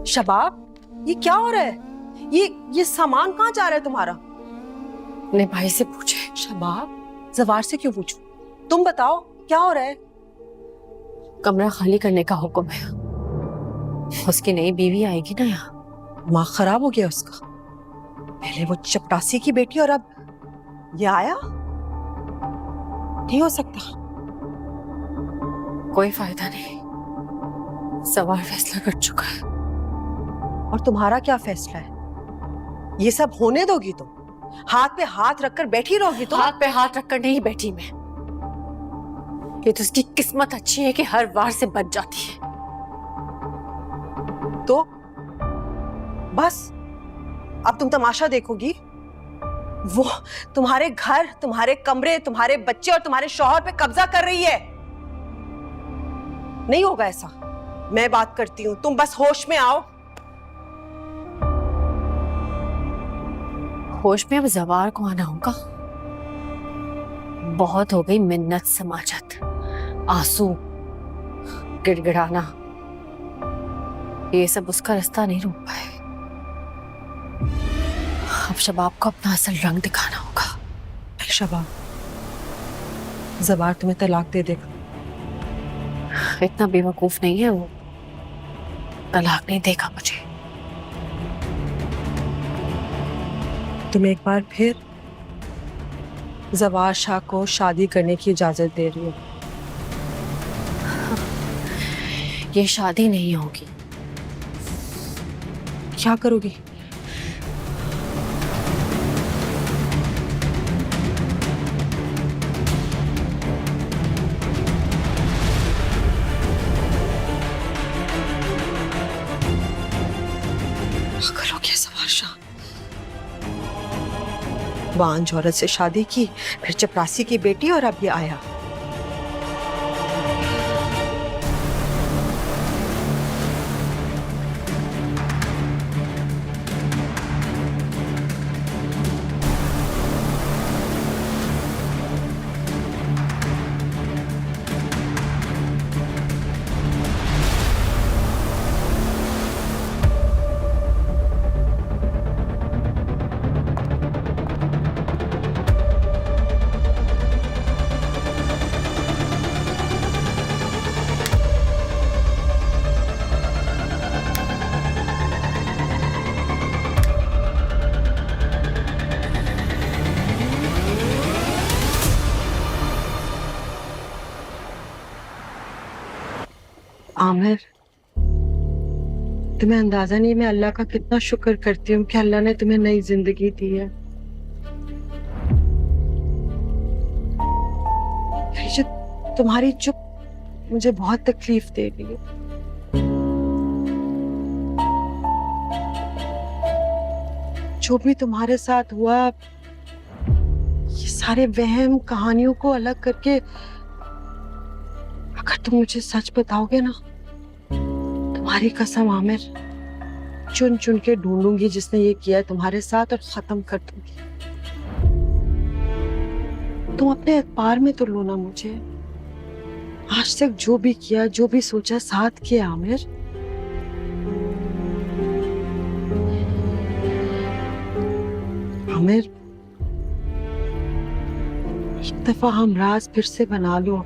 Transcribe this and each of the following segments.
शबाब, ये क्या हो रहा है? ये सामान कहाँ जा रहा है तुम्हारा? अपने भाई से पूछे। शबाब, जवार से क्यों पूछूं? तुम बताओ क्या हो रहा है? कमरा खाली करने का हुक्म है। उसकी नई बीवी आएगी ना यहाँ। दिमाग खराब हो गया उसका। पहले वो चपरासी की बेटी और अब ये आया। नहीं हो सकता। कोई फायदा नहीं, सवार फैसला कर चुका है। और तुम्हारा क्या फैसला है? ये सब होने दोगी तुम? हाथ पे हाथ रखकर बैठी रहोगी तुम? हाथ पे हाथ रखकर नहीं बैठी मैं। ये तो उसकी किस्मत अच्छी है कि हर वार से बच जाती है। तो बस अब तुम तमाशा देखोगी? वो तुम्हारे घर, तुम्हारे कमरे, तुम्हारे बच्चे और तुम्हारे शौहर पे कब्जा कर रही है। नहीं होगा ऐसा। मैं बात करती हूं, तुम बस होश में आओ। होश में अब जवार को आना होगा। बहुत हो गई मिन्नत समाजत, आंसू, गिड़गिड़ाना। ये सब उसका रास्ता नहीं रोक पाए। अब शबाब को अपना असल रंग दिखाना होगा। शबाब, जवार तुम्हें तलाक दे देगा। इतना बेवकूफ नहीं है वो, तलाक नहीं देगा मुझे। तुम एक बार फिर जवार शाह को शादी करने की इजाजत दे रही हो। ये शादी नहीं होगी। क्या करोगी? पागल हो गया जवार शाह। बांझ औरत से शादी की, फिर चपरासी की बेटी और अब ये आया। आमिर, तुम्हें अंदाजा नहीं मैं अल्लाह का कितना शुक्र करती हूँ कि अल्लाह ने तुम्हें नई जिंदगी दी है। ये तुम्हारी चुप मुझे बहुत तकलीफ दे रही है। जो भी तुम्हारे साथ हुआ, ये सारे वहम कहानियों को अलग करके अगर तुम मुझे सच बताओगे ना, तुम्हारी कसम आमिर, चुन चुन के ढूंढूंगी जिसने ये किया है तुम्हारे साथ और खत्म कर दूंगी। तुम अपने एतबार में तो लो ना मुझे। आज तक जो भी किया, जो भी सोचा, साथ किया आमिर। आमिर, एक दफा हम राज फिर से बना लो।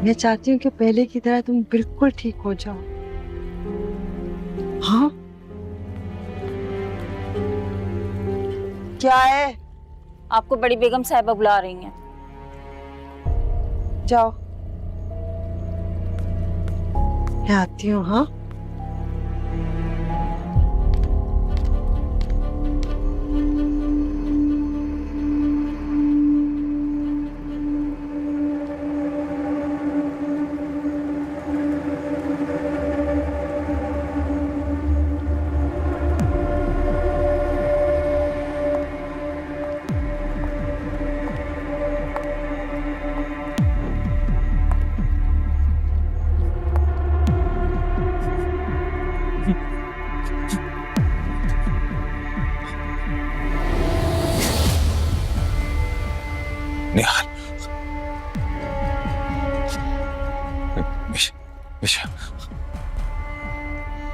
मैं चाहती हूँ कि पहले की तरह तुम बिल्कुल ठीक हो जाओ। हाँ, क्या है? आपको बड़ी बेगम साहिबा बुला रही हैं। जाओ, मैं आती हूँ। हाँ,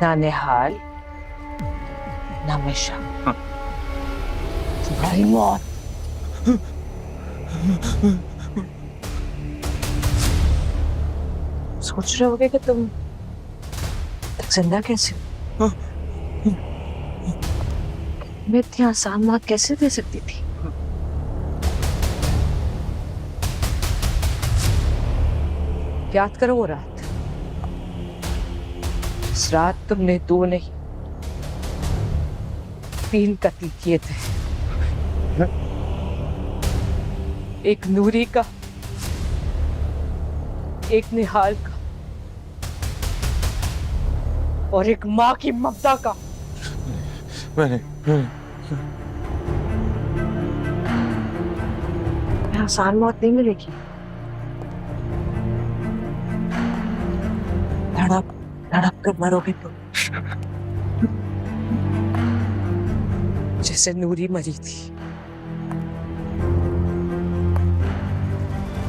ना निहाल ना मिशा, तुम्हारी मौत। सोच रहे होगे कि तुम जिंदा कैसे हो? मैं इतनी आसान मौत कैसे दे सकती थी? याद करो वो रात। इस रात तुमने 2 नहीं 3 कत्ल किए थे। एक नूरी का, एक निहाल का और एक माँ की ममता का। मैंने आसान मौत नहीं मिलेगी। धड़क धड़क कर मरोगे तुम, जैसे नूरी मरी थी,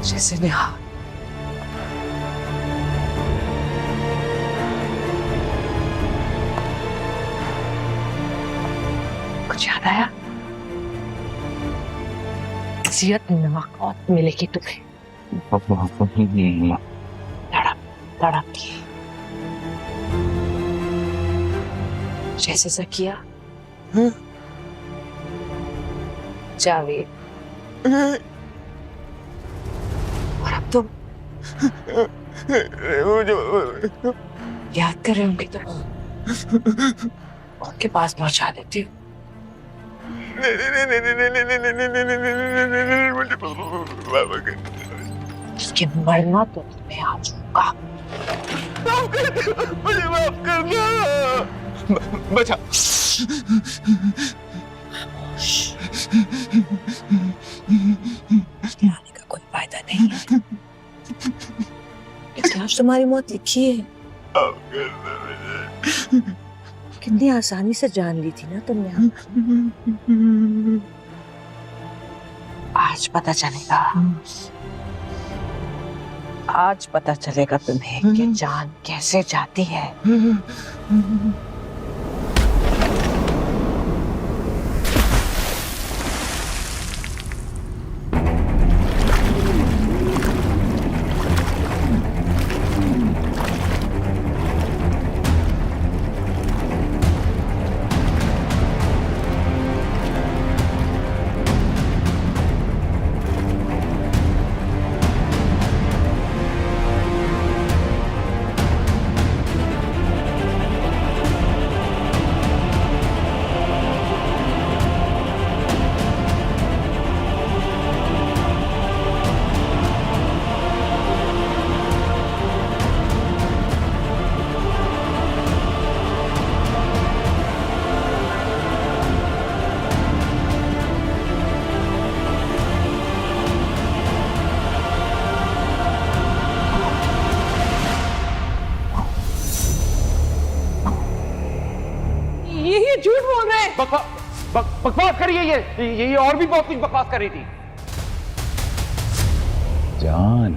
जैसे निहाल। कुछ याद आया? इज्जत नमक और मिलेगी तुम्हें। धड़क धड़क के, जैसे सकिया, जावेद, और अब तुम याद कर रहे होंगे तो उनके पास पहुंचा देती हूँ। लेकिन मरना तो तुम्हें आज होगा। मुझे माफ कर दो। बचा। आने का कोई फायदा नहीं है, क्योंकि आज तुम्हारी मौत लिखी है। कितनी आसानी से जान ली थी ना तुमने। आज पता चलेगा, आज पता चलेगा तुम्हें कि जान कैसे जाती है। ये झूठ बोल रहे हैं। बकवास करिए। ये और भी बहुत कुछ बकवास कर रही थी। जान,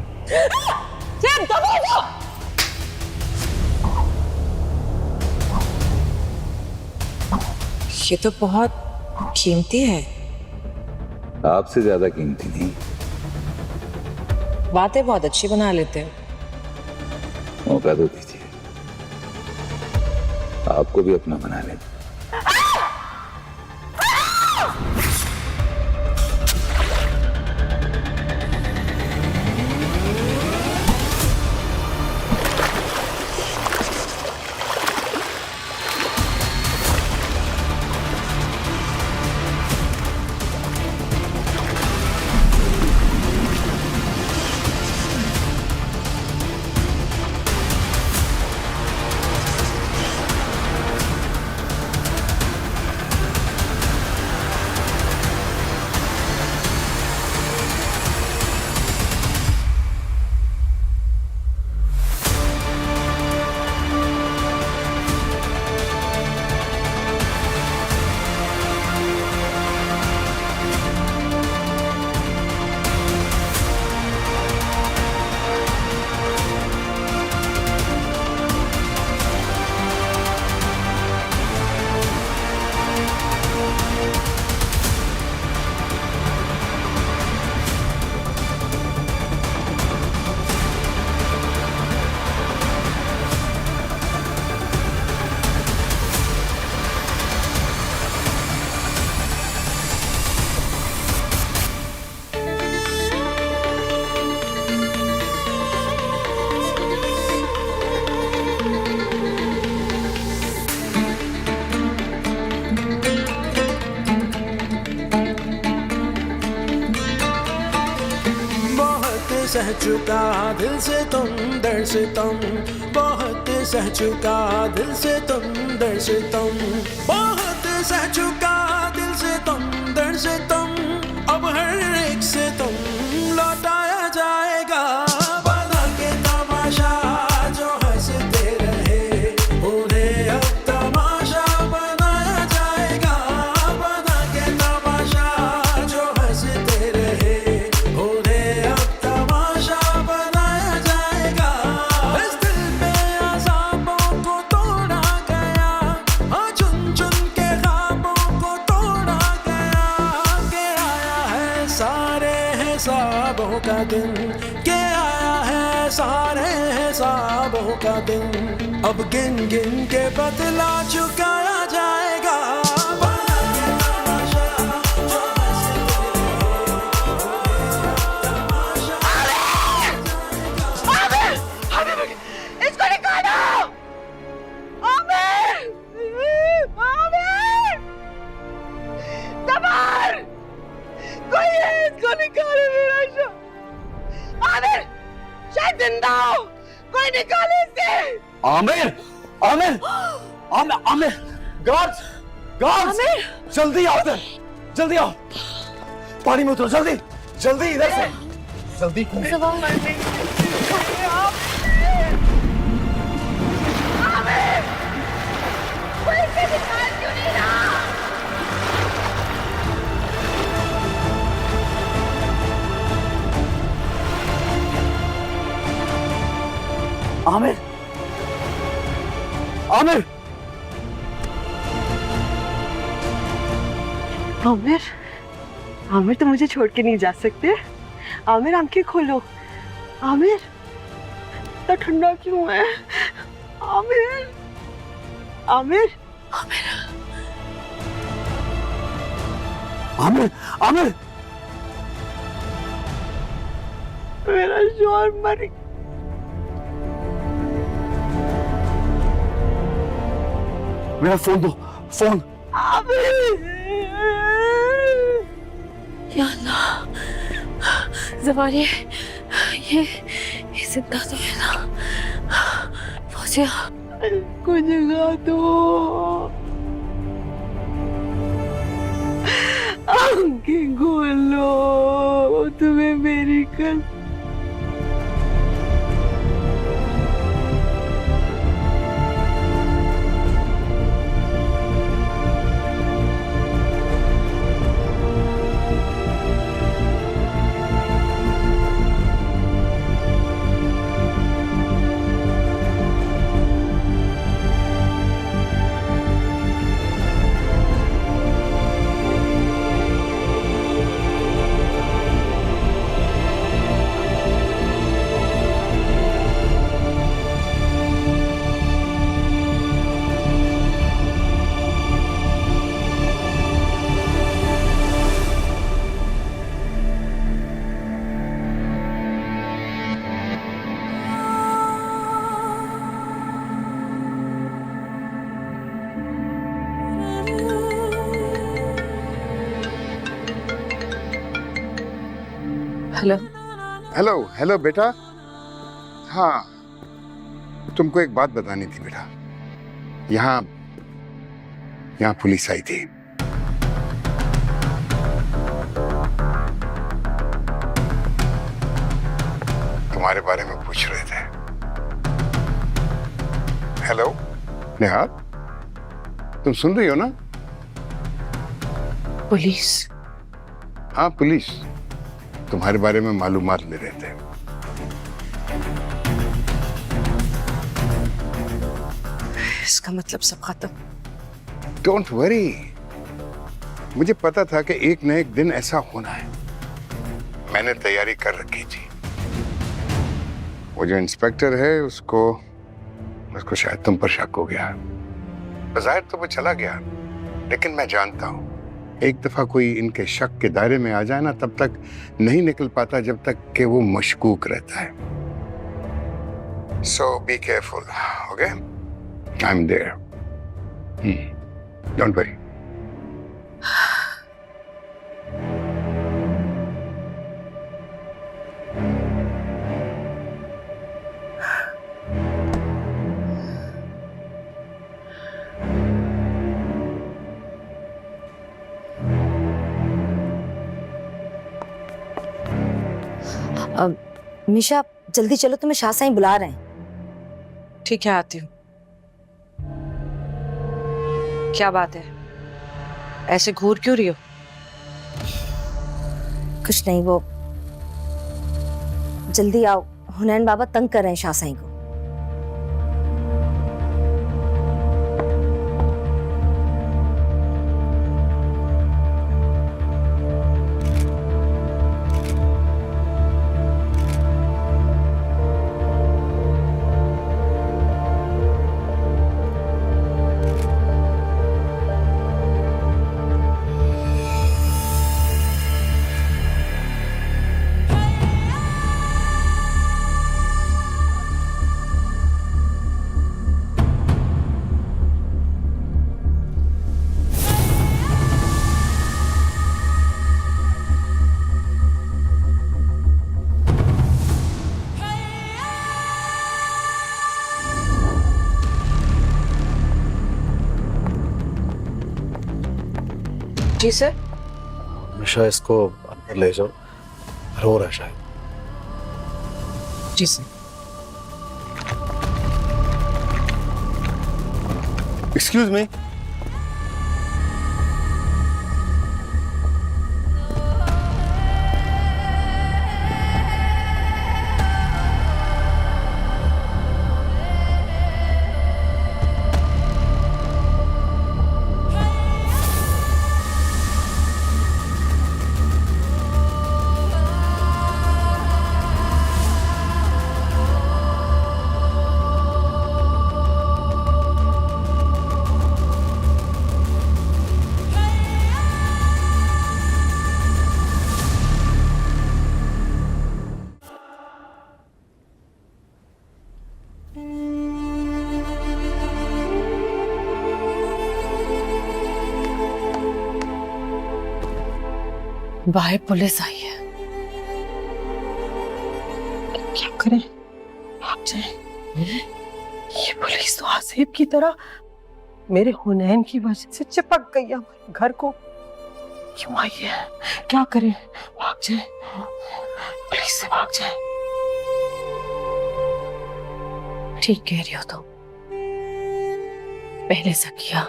ये तो बहुत कीमती है। आपसे ज्यादा कीमती नहीं। बातें बहुत अच्छी बना लेते हो। मौका तो दीजिए, आपको भी अपना बना लें। सह चुका दिल से तुम दर्द से तुम, बहुत सह चुका दिल से तुम दर्द से तुम, बहुत सह चुका दिल से तुम दर्द से तुम, अब हर एक से तुम लौटाया जाएगा। बना के तमाशा जो हंसते रहे उन्हें अब तमाशा बनाया जाएगा। बना के तमाशा जो हंसते रहे उन्हें अब तमाशा बनाया जाएगा। इस दिल पे अज़ाबों को तोड़ा गया, हाँ चुन चुन के ख्वाबों को तोड़ा गया। के आया है सारे हिसाबों का दिन, के आया है सारे हिसाबों का दिन, अब गिन गिन के बदला चुकाया जाएगा। बना के तमाशा जो हंसते आमिर, इसको निकालो। आमिर, आमिर, तबार, कोई है इसको निकाले मेरा शो। आमिर, शायद जिंदा हो, कोई निकाले इसे। आमिर, आमिर, आमिर, आमिर, गार्ड्स, गार्ड्स, जल्दी आओ इधर, जल्दी आओ, पानी में उतरो, जल्दी, जल्दी इधर से, जल्दी। आमिर, आमिर, आमिर, आमिर तो मुझे छोड़ के नहीं जा सकते। आमिर आंखें खोलो। आमिर, इतना ठंडा क्यों है? आमिर, आमिर, आमिर, आमिर, मेरा शोर मर गया। मेरा फोन दो, फोन। या अल्लाह, ज़वारी, ये जिंदा तो है ना? फौजिया, को जगा दो। आंखें खोलो, तुम्हें मेरी कसम। हेलो, हेलो, हेलो बेटा। हाँ, तुमको एक बात बतानी थी बेटा। यहाँ पुलिस आई थी। तुम्हारे बारे में पूछ रहे थे। हेलो नेहा, तुम सुन रही हो ना? पुलिस? हाँ, पुलिस तुम्हारे बारे में मालूमात ले रहे थे। इसका मतलब सब खत्म। डोंट वरी, मुझे पता था कि एक न एक दिन ऐसा होना है। मैंने तैयारी कर रखी थी। वो जो इंस्पेक्टर है उसको शायद तुम पर शक हो गया। बज़ाहिर तो वो चला गया, लेकिन मैं जानता हूँ एक दफा कोई इनके शक के दायरे में आ जाए ना, तब तक नहीं निकल पाता जब तक कि वो मशकूक रहता है। So be careful, okay? I am there, don't worry. Misha जल्दी चलो, तुम्हें शाह साईं बुला रहे हैं। ठीक है, आती हूँ। क्या बात है, ऐसे घूर क्यों रही हो? कुछ नहीं, वो जल्दी आओ, हुनैन बाबा तंग कर रहे हैं शाह साईं को। जी सर। मिशा, इसको अंदर ले जाओ, रो रहा है शायद। जी सर। Excuse me. बाहर पुलिस आई है। क्या करें? भाग जाए। ये पुलिस तो आसिफ की तरह मेरे हुनैन की वजह से चिपक गई हमारे घर को। क्यों आई है? क्या करें? भाग जाए, पुलिस से भाग जाए। ठीक कह रही हो तुम। पहले सकिया,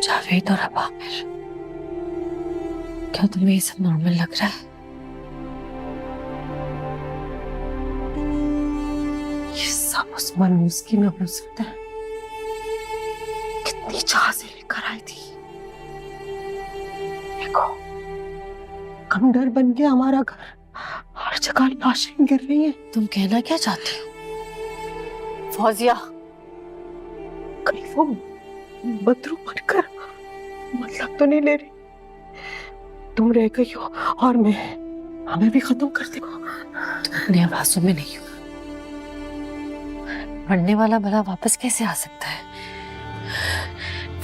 जावेद और अब आमिर। क्या तुम्हें ये सब नॉर्मल लग रहा है? ये सब उस मनूस की नबूसत है। कितनी चाह से लेकर आई थी। देखो, खंडर बन गया हमारा घर। हर जगह लाशें गिर रही हैं। तुम कहना क्या चाहती हो फौजिया? कहीं वो बदरू बनकर मतलब तो नहीं ले रही? तुम रह गई हो और मैं हमें भी खत्म कर देगा। अपनी आवाजों में नहीं हो। मरने वाला भला वापस कैसे आ सकता है?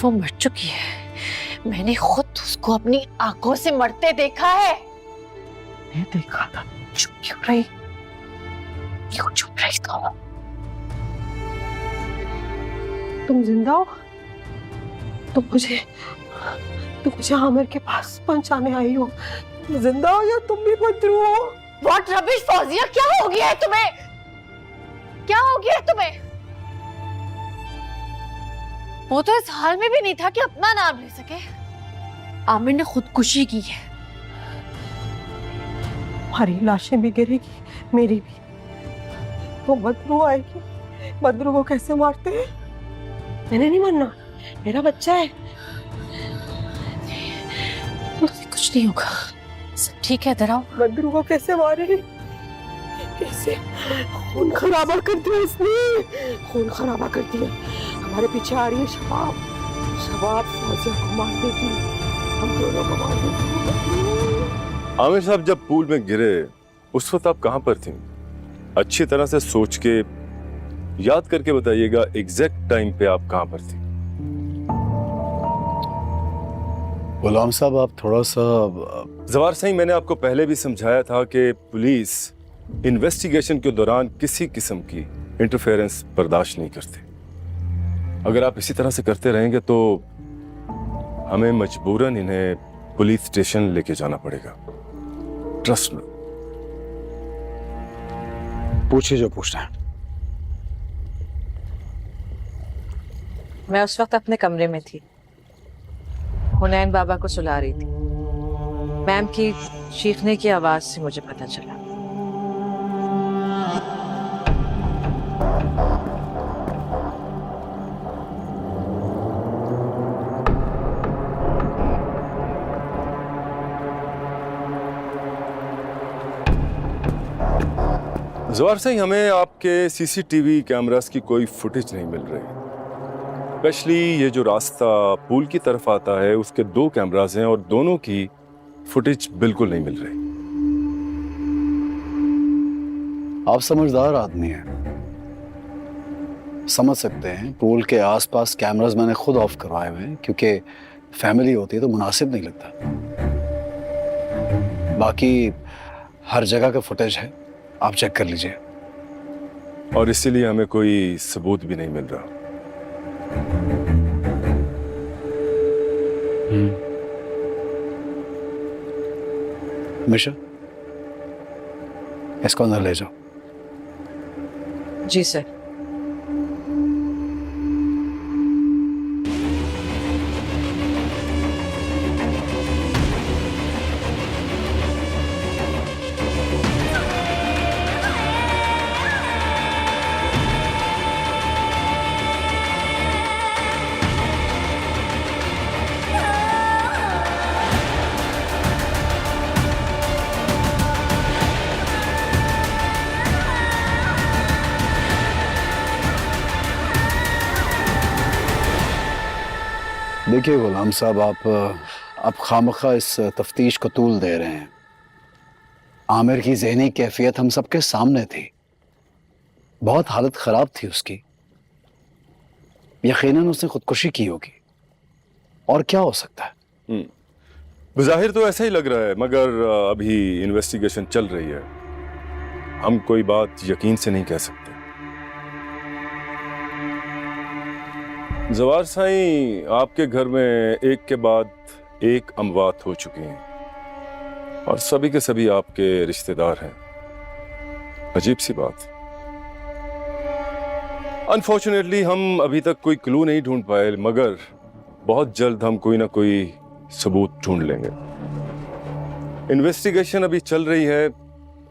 वो मर चुकी है। मैंने खुद उसको अपनी आंखों से मरते देखा है। मैं देखा था। चुप क्यों रही? क्यों चुप रही तुम जिंदा हो? तुम मुझे आमिर के पास पहुंचाने आई हो। जिंदा हो या तुम भी बदरू हो? What rubbish फौजिया, क्या हो गया है तुम्हें? क्या हो गया है तुम्हें? वो तो इस हाल में भी नहीं था कि अपना नाम ले सके। आमिर ने खुदकुशी की है। हमारी लाशें भी गिरेगी, मेरी भी। वो बदरू आएगी। बदरू को कैसे मारते हैं? मैंने नहीं मरना, मेरा बच्चा है। कुछ नहीं होगा, सब ठीक है। इधर आओ। बदरू को कैसे मारे? कैसे? खून खराबा कर दिया इसने। खून खराबा कर दिया। हमारे पीछे आ रही है शबाब। शबाब फौजिया को मार देगी। हम दोनों को मार देगी। आमिर साहब, जब पूल में गिरे उस वक्त आप कहां पर थी? अच्छी तरह से सोच के याद करके बताइएगा, एग्जैक्ट टाइम पे आप कहां पर थी? गुलाम साहब, आप थोड़ा सा जवार साईं, मैंने आपको पहले भी समझाया था कि पुलिस इन्वेस्टिगेशन के दौरान किसी किस्म की इंटरफेरेंस बर्दाश्त नहीं करती। अगर आप इसी तरह से करते रहेंगे तो हमें मजबूरन इन्हें पुलिस स्टेशन लेके जाना पड़ेगा। Trust me. पूछिए जो पूछना है। मैं उस वक्त अपने कमरे में थी, हुनैन बाबा को सुला रही थी। मैम की चीखने की आवाज से मुझे पता चला। जवार सिंह, हमें आपके सीसीटीवी कैमरास की कोई फुटेज नहीं मिल रही। स्पेशली ये जो रास्ता पूल की तरफ आता है उसके 2 कैमरास हैं और दोनों की फुटेज बिल्कुल नहीं मिल रही। आप समझदार आदमी हैं, समझ सकते हैं। पूल के आसपास कैमरास मैंने खुद ऑफ करवाए हुए हैं क्योंकि फैमिली होती है तो मुनासिब नहीं लगता। बाकी हर जगह का फुटेज है, आप चेक कर लीजिए। और इसीलिए हमें कोई सबूत भी नहीं मिल रहा। मिशा, इसको अंदर ले जाओ। जी सर। देखिए गुलाम साहब, आप खामखा इस तफ्तीश को तूल दे रहे हैं। आमिर की ज़हनी कैफियत हम सबके सामने थी, बहुत हालत ख़राब थी उसकी। यकीनन उसने खुदकुशी की होगी, और क्या हो सकता है। बज़ाहिर तो ऐसा ही लग रहा है, मगर अभी इन्वेस्टिगेशन चल रही है, हम कोई बात यकीन से नहीं कह सकते। जवार साईं, आपके घर में एक के बाद एक अमवात हो चुकी हैं और सभी के सभी आपके रिश्तेदार हैं। अजीब सी बात। अनफॉर्चुनेटली हम अभी तक कोई क्लू नहीं ढूंढ पाए, मगर बहुत जल्द हम कोई ना कोई सबूत ढूंढ लेंगे। इन्वेस्टिगेशन अभी चल रही है।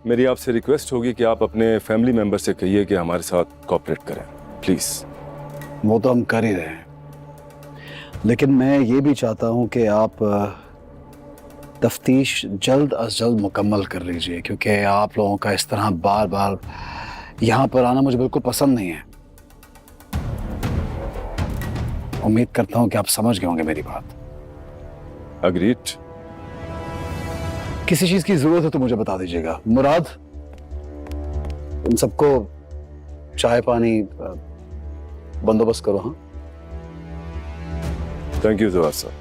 मेरी आपसे रिक्वेस्ट होगी कि आप अपने फैमिली मेंबर से कहिए कि हमारे साथ कोऑपरेट करें, प्लीज। वो तो हम कर ही रहे हैं, लेकिन मैं ये भी चाहता हूं कि आप तफ्तीश जल्द अज जल्द मुकम्मल कर लीजिए, क्योंकि आप लोगों का इस तरह बार बार यहाँ पर आना मुझे बिल्कुल पसंद नहीं है। उम्मीद करता हूं कि आप समझ गए होंगे मेरी बात। अग्रीड। किसी चीज की जरूरत है तो मुझे बता दीजिएगा। मुराद, उन सबको चाय पानी बंदोबस्त करो। हाँ, थैंक यू जवार साहब।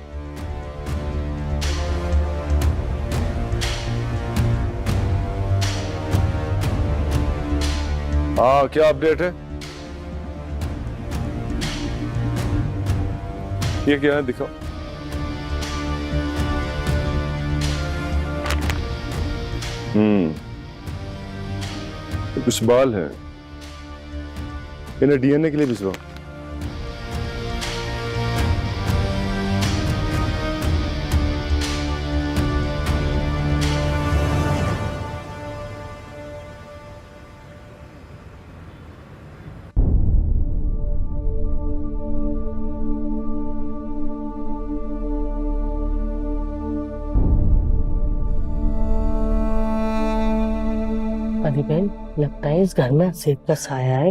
हाँ, क्या अपडेट है? ये क्या है, दिखाओ। ये कुछ बाल हैं, इन्हें डीएनए के लिए भिजवाओ। अरे बहन, लगता है इस घर में सेब का साया है।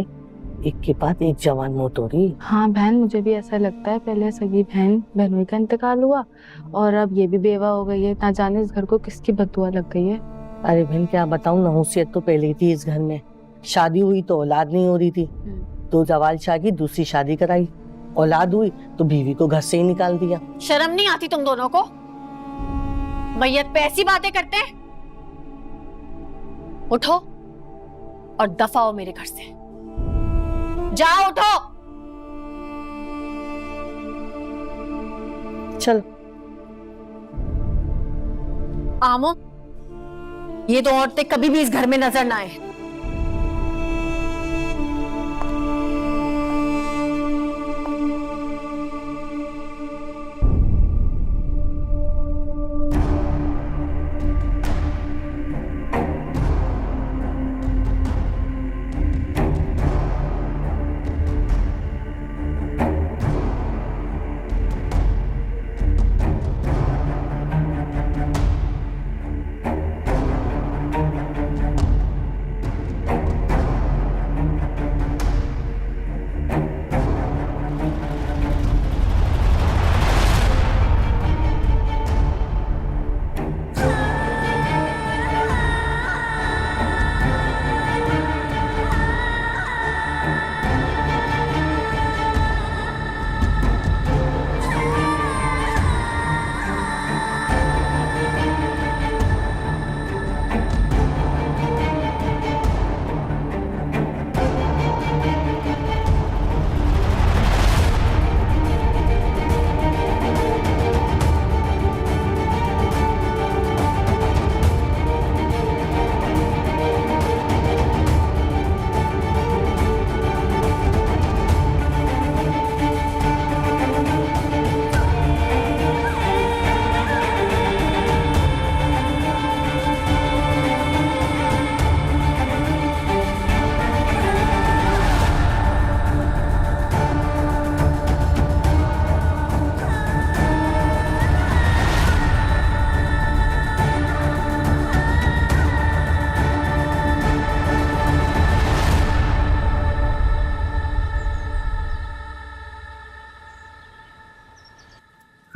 एक के बाद एक जवान मौत हो रही। हाँ बहन, मुझे भी ऐसा लगता है। पहले सगी बहनोई का इंतकाल हुआ और अब ये भी बेवा हो गई है। ना जाने इस घर को किसकी बददुआ लग गई है। अरे बहन, क्या बताऊं, नहुसियत तो पहले थी इस घर में। शादी हुई तो औलाद नहीं हो रही थी, तो जवाल शाह की दूसरी शादी कराई। औलाद हुई तो बीवी को घर से ही निकाल दिया। शर्म नहीं आती तुम दोनों को? मैयत पे ऐसी बातें करते हैं। उठो और दफा हो मेरे घर से। जाओ, उठो। चल आमो, ये दो औरतें कभी भी इस घर में नजर ना आए।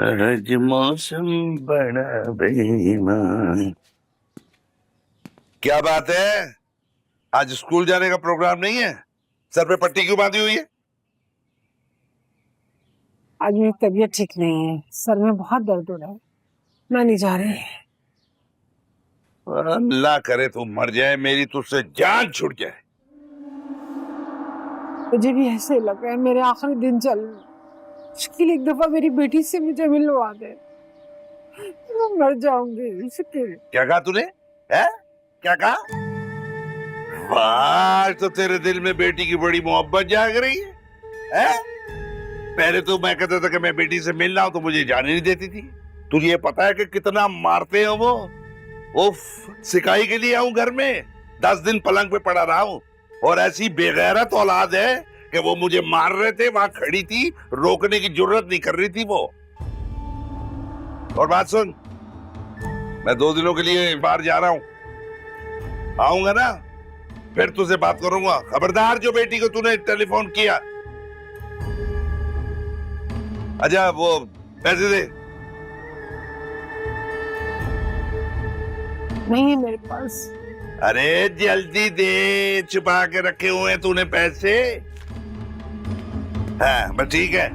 आज मौसम बड़ा बेईमान। क्या बात है, आज स्कूल जाने का प्रोग्राम नहीं है? सर पे पट्टी क्यों बांधी हुई है? आज मेरी तबीयत ठीक नहीं है, सर में बहुत दर्द हो रहा है, मैं नहीं जा रही। अल्लाह करे तू मर जाए, मेरी तुझसे जान छूट जाए। मुझे भी ऐसे ही लग रहा है, मेरे आखिरी दिन चल रहे हैं। मुश्किल एक दफा मेरी बेटी से मुझे मिलवा दे, मैं मर जाऊंगी। क्या कहा तूने? है क्या कहा? वाह, तो तेरे दिल में बेटी की बड़ी मोहब्बत जाग रही है? पहले तो मैं कहता था कि मैं बेटी से मिल रहा हूं तो मुझे जाने नहीं देती थी। तुझे ये पता है कि कितना मारते हैं वो? उफ, सिकाई के लिए आऊं घर में, 10 दिन पलंग पे पड़ा रहा हूं, और ऐसी बेगैरत औलाद है कि वो मुझे मार रहे थे, वहां खड़ी थी, रोकने की जरूरत नहीं कर रही थी वो। और बात सुन, मैं 2 दिनों के लिए बाहर जा रहा हूं, आऊंगा ना फिर तुझसे बात करूंगा। खबरदार जो बेटी को तूने टेलीफोन किया। अच्छा वो पैसे दे। नहीं है मेरे पास। अरे जल्दी दे, छुपा के रखे हुए हैं तूने पैसे। हाँ बस ठीक है।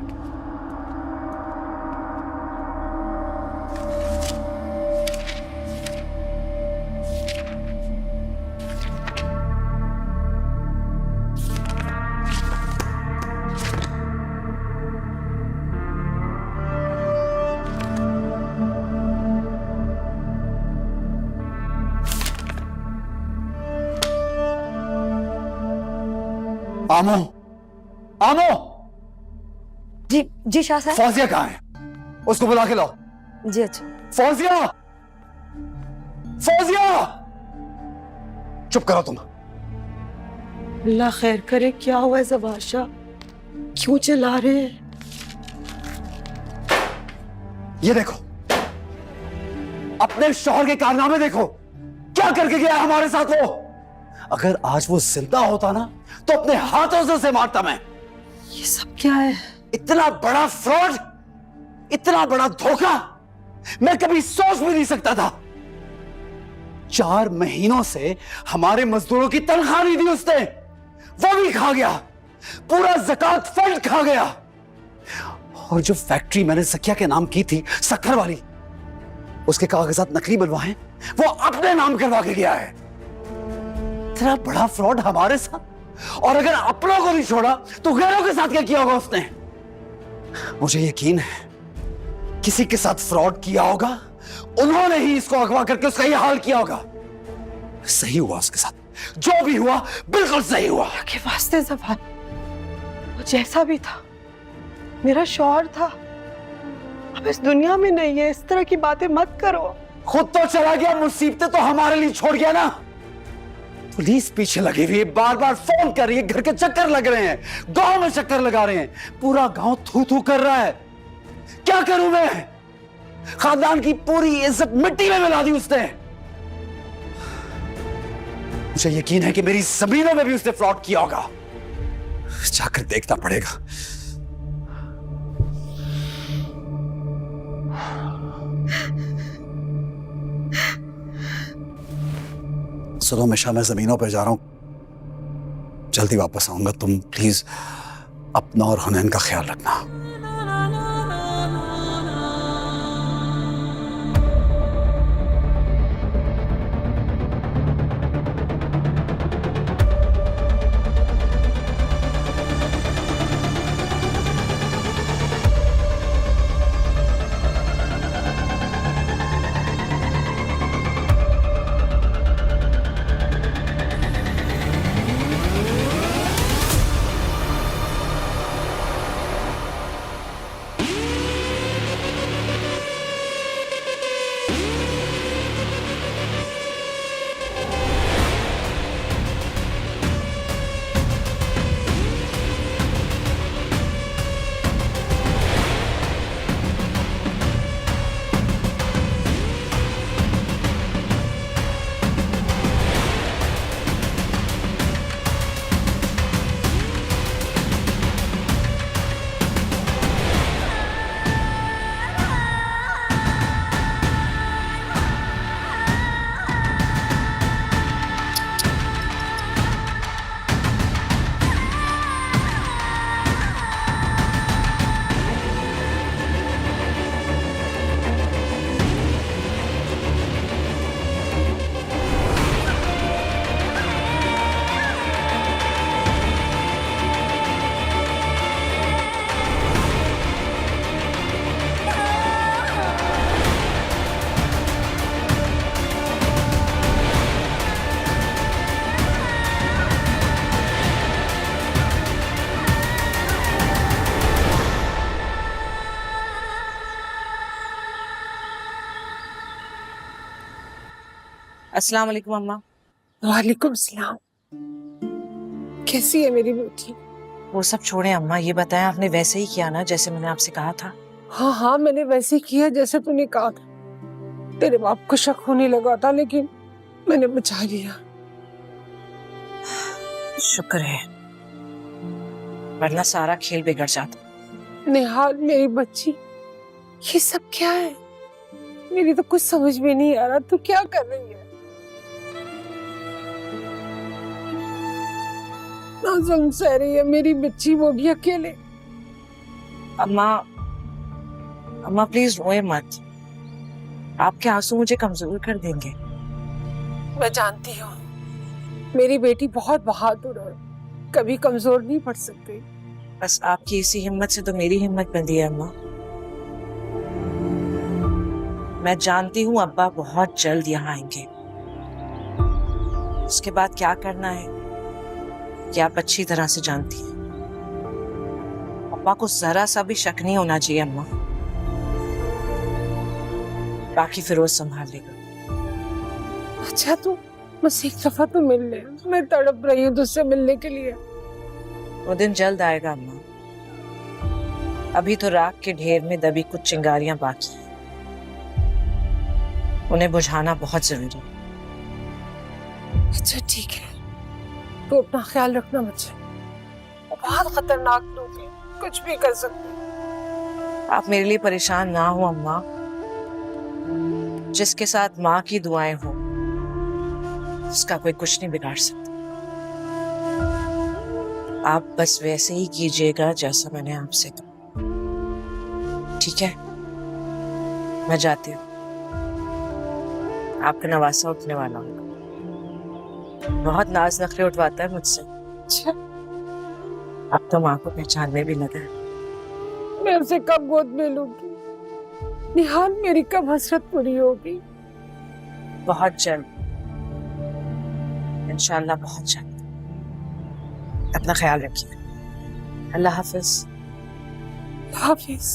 आमो, आमो, जी जी शाह साहब। फौजिया कहाँ है? उसको बुला के लाओ। जी अच्छा। फौजिया, फौजिया, चुप करो तुम। अल्लाह खैर करे, क्या हुआ ज़बार शाह, क्यों चिल्ला रहे हैं? ये देखो, अपने शौहर के कारनामे देखो, क्या करके गया हमारे साथ वो। अगर आज वो जिंदा होता ना तो अपने हाथों से उसे मारता मैं। ये सब क्या है? इतना बड़ा फ्रॉड, इतना बड़ा धोखा मैं कभी सोच भी नहीं सकता था। 4 महीनों से हमारे मजदूरों की तनख्वाह नहीं दी उसने, वो भी खा गया, पूरा ज़कात फंड खा गया। और जो फैक्ट्री मैंने सकिया के नाम की थी, शक्कर वाली, उसके कागजात नकली बनवाए, वो अपने नाम करवा के गया है। इतना बड़ा फ्रॉड हमारे साथ, और अगर अपनों को नहीं छोड़ा तो गैरों के साथ क्या किया होगा उसने। मुझे यकीन है किसी के साथ फ्रॉड किया होगा, उन्होंने ही इसको अगवा करके उसका ये हाल किया होगा। सही हुआ उसके साथ, जो भी हुआ बिल्कुल सही हुआ। के वास्ते ज़बान, वो जैसा भी था मेरा शौहर था, अब इस दुनिया में नहीं है। इस तरह की बातें मत करो। खुद तो चला गया, मुसीबतें तो हमारे लिए छोड़ गया ना। पुलिस पीछे लगी हुई है, बार बार फोन कर रही है, घर के चक्कर लग रहे हैं, गांव में चक्कर लगा रहे हैं, पूरा गांव थू थू कर रहा है। क्या करूं मैं? खानदान की पूरी इज्जत मिट्टी में मिला दी उसने। मुझे यकीन है कि मेरी जमीनों में भी उसने फ्रॉड किया होगा, जाकर देखना पड़ेगा। सुनो मिशा, मैं जमीनों पे जा रहा हूं, जल्दी वापस आऊंगा। तुम प्लीज अपना और हुनैन का ख्याल रखना। अस्सलाम वालेकुम अम्मा। वालेकुम सलाम। कैसी है मेरी बेटी? वो सब छोड़े अम्मा, ये बताएं आपने वैसे ही किया ना जैसे मैंने आपसे कहा था? हाँ हाँ, मैंने वैसे ही किया जैसे तूने कहा था। तेरे बाप को शक होने लगा था लेकिन मैंने बचा लिया। शुक्र है, वरना सारा खेल बिगड़ जाता। निहाल मेरी बच्ची, ये सब क्या है? मेरी तो कुछ समझ में नहीं आ रहा, तू क्या कर रही है? नाज़ुम सह रही है मेरी बच्ची, वो भी अकेले। अम्मा अम्मा प्लीज रोए मत, आपके आंसू मुझे कमजोर कर देंगे। मैं जानती हूँ मेरी बेटी बहुत बहादुर है, कभी कमजोर नहीं पड़ सकती। बस आपकी इसी हिम्मत से तो मेरी हिम्मत बंधी है अम्मा। मैं जानती हूँ अब्बा बहुत जल्द यहाँ आएंगे। उसके बाद क्या करना है ये आप अच्छी तरह से जानती हैं। अब्बा को जरा सा भी शक नहीं होना चाहिए अम्मा, बाकी फिरोज संभाल लेगा। अच्छा तू बस एक दफा तो मिल ले, मैं तड़प रही हूँ तुझसे मिलने के लिए। वो दिन जल्द आएगा अम्मा, अभी तो राख के ढेर में दबी कुछ चिंगारियां बाकी हैं, उन्हें बुझाना बहुत जरूरी है। अच्छा ठीक है, तो अपना ख्याल रखना बच्चे, बहुत खतरनाक लोग हैं, कुछ भी कर सकते हैं। आप मेरे लिए परेशान ना हो अम्मा, जिसके साथ माँ की दुआएं हो उसका कोई कुछ नहीं बिगाड़ सकता। आप बस वैसे ही कीजिएगा जैसा मैंने आपसे कहा, ठीक है? मैं जाती हूँ, आपका नवासा उठने वाला हूँ। बहुत नाज नखरे उठवाता है मुझसे। अच्छा, अब तो माँ को पहचानने भी लगा है। मैं उसे कब गोद में लूंगी? निहाल मेरी कब हसरत पूरी होगी? बहुत जल्द इंशाल्लाह, बहुत जल्द। अपना ख्याल रखिए। अल्लाह हाफिज। हाफिज।